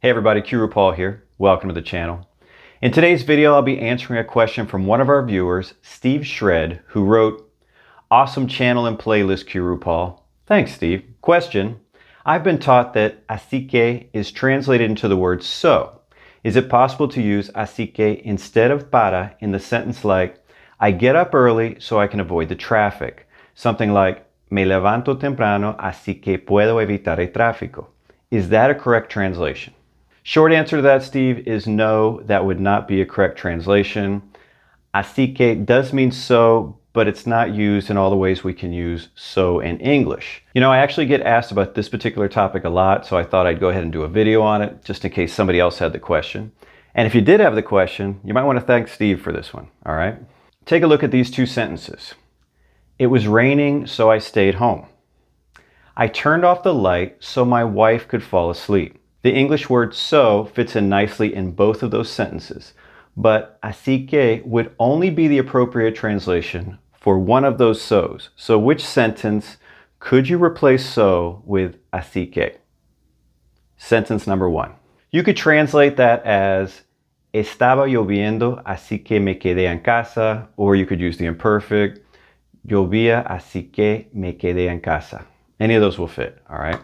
Hey everybody, Qroo here. Welcome to the channel. In today's video, I'll be answering a question from one of our viewers, Steve Shred, who wrote, "Awesome channel and playlist, Qroo." Thanks, Steve. Question: I've been taught that Así Que is translated into the word so. Is it possible to use Así Que instead of para in the sentence like, I get up early so I can avoid the traffic? Something like, me levanto temprano así que puedo evitar el tráfico. Is that a correct translation? Short answer to that, Steve, is no, that would not be a correct translation. Así que does mean so, but it's not used in all the ways we can use so in English. You know, I actually get asked about this particular topic a lot, so I thought I'd go ahead and do a video on it, just in case somebody else had the question. And if you did have the question, you might want to thank Steve for this one, all right? Take a look at these two sentences. It was raining, so I stayed home. I turned off the light so my wife could fall asleep. The English word so fits in nicely in both of those sentences, but así que would only be the appropriate translation for one of those so's. So which sentence could you replace so with así que? Sentence number one. You could translate that as estaba lloviendo, así que me quedé en casa, or you could use the imperfect, llovía, así que me quedé en casa. Any of those will fit, all right?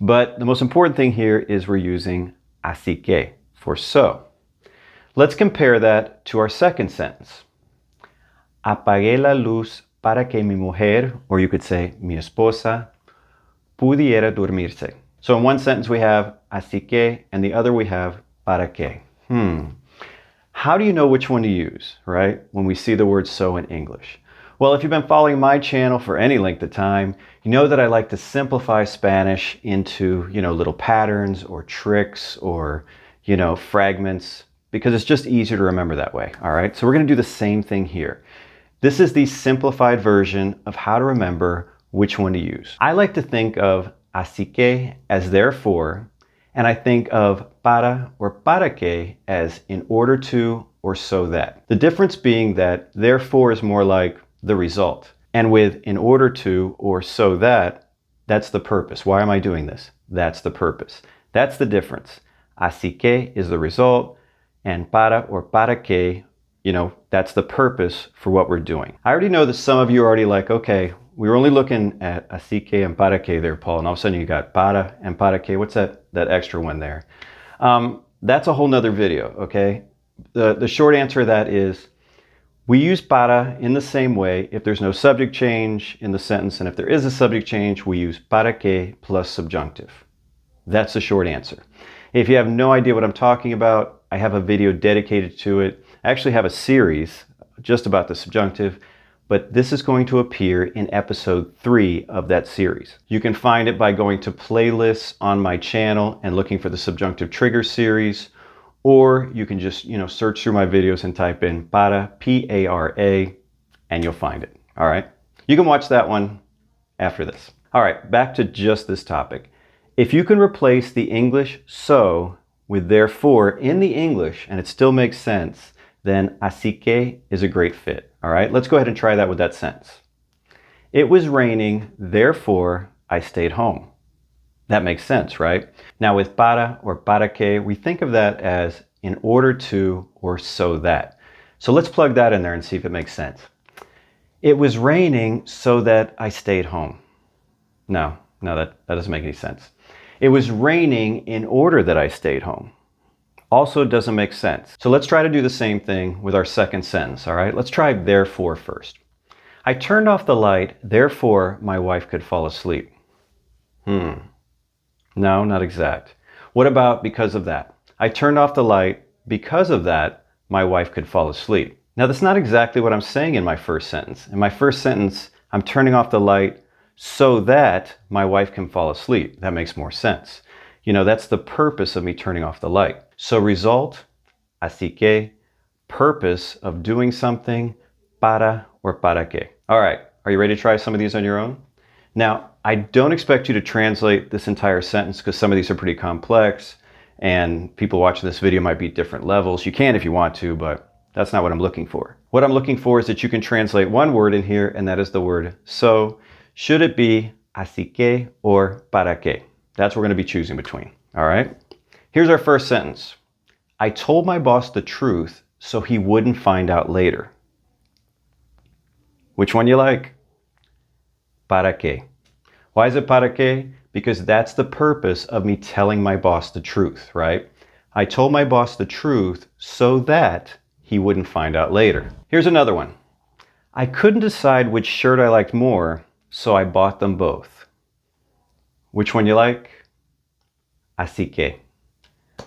But the most important thing here is we're using así que for so. Let's compare that to our second sentence. Apagué la luz para que mi mujer, or you could say mi esposa, pudiera dormirse. So in one sentence we have así que, and the other we have para que. How do you know which one to use, right? When we see the word so in English? Well, if you've been following my channel for any length of time, you know that I like to simplify Spanish into, little patterns or tricks or, fragments, because it's just easier to remember that way, all right? So we're going to do the same thing here. This is the simplified version of how to remember which one to use. I like to think of así que as therefore, and I think of para or para que as in order to or so that. The difference being that therefore is more like the result. And with in order to or so that, that's the purpose. Why am I doing this? That's the purpose. That's the difference. Así que is the result, and para or para que, that's the purpose for what we're doing. I already know that some of you are already like, okay, we were only looking at así que and para que there, Paul, and all of a sudden you got para and para que. What's that extra one there? That's a whole nother video, okay? The short answer to that is, we use para in the same way if there's no subject change in the sentence, and if there is a subject change, we use para que plus subjunctive. That's the short answer. If you have no idea what I'm talking about, I have a video dedicated to it. I actually have a series just about the subjunctive, but this is going to appear in episode 3 of that series. You can find it by going to playlists on my channel and looking for the subjunctive trigger series, or you can just, search through my videos and type in para, P-A-R-A, and you'll find it, all right? You can watch that one after this. All right, back to just this topic. If you can replace the English so with therefore in the English, and it still makes sense, then así que is a great fit, all right? Let's go ahead and try that with that sentence. It was raining, therefore I stayed home. That makes sense, right? Now with para or para que, we think of that as in order to or so that. So let's plug that in there and see if it makes sense. It was raining so that I stayed home. No, that doesn't make any sense. It was raining in order that I stayed home. Also doesn't make sense. So let's try to do the same thing with our second sentence, all right? Let's try therefore first. I turned off the light, therefore my wife could fall asleep. No, not exact. What about because of that? I turned off the light. Because of that, my wife could fall asleep. Now, that's not exactly what I'm saying in my first sentence. In my first sentence, I'm turning off the light so that my wife can fall asleep. That makes more sense. That's the purpose of me turning off the light. So result, así que, purpose of doing something, para or para que. All right, are you ready to try some of these on your own? Now, I don't expect you to translate this entire sentence because some of these are pretty complex and people watching this video might be at different levels. You can if you want to, but that's not what I'm looking for. What I'm looking for is that you can translate one word in here, and that is the word so. Should it be así que or para que? That's what we're going to be choosing between. All right? Here's our first sentence. I told my boss the truth so he wouldn't find out later. Which one you like? ¿Para qué? Why is it para qué? Because that's the purpose of me telling my boss the truth, right? I told my boss the truth so that he wouldn't find out later. Here's another one. I couldn't decide which shirt I liked more, so I bought them both. Which one you like? Así que.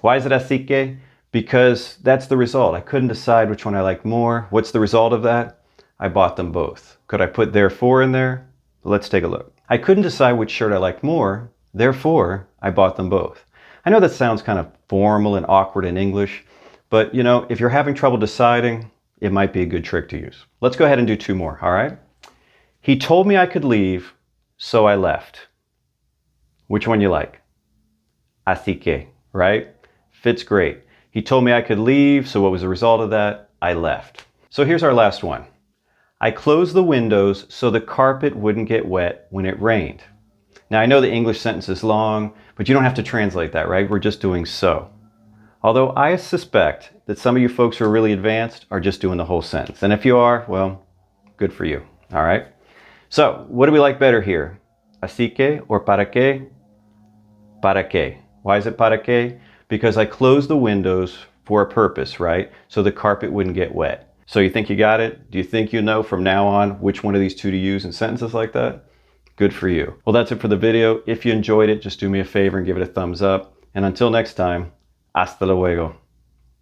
Why is it así que? Because that's the result. I couldn't decide which one I liked more. What's the result of that? I bought them both. Could I put therefore in there? Let's take a look. I couldn't decide which shirt I liked more, therefore I bought them both. I know that sounds kind of formal and awkward in English, but you know, if you're having trouble deciding, it might be a good trick to use. Let's go ahead and do two more, all right? He told me I could leave, so I left. Which one you like? Así que, right? Fits great. He told me I could leave, so what was the result of that? I left. So here's our last one. I closed the windows so the carpet wouldn't get wet when it rained. Now I know the English sentence is long, but you don't have to translate that, right? We're just doing so. Although I suspect that some of you folks who are really advanced are just doing the whole sentence. And if you are, well, good for you, all right? So what do we like better here? Así que or para qué? Para qué. Why is it para qué? Because I closed the windows for a purpose, right? So the carpet wouldn't get wet. So you think you got it? Do you think you know from now on which one of these two to use in sentences like that? Good for you. Well, that's it for the video. If you enjoyed it, just do me a favor and give it a thumbs up. And until next time, hasta luego.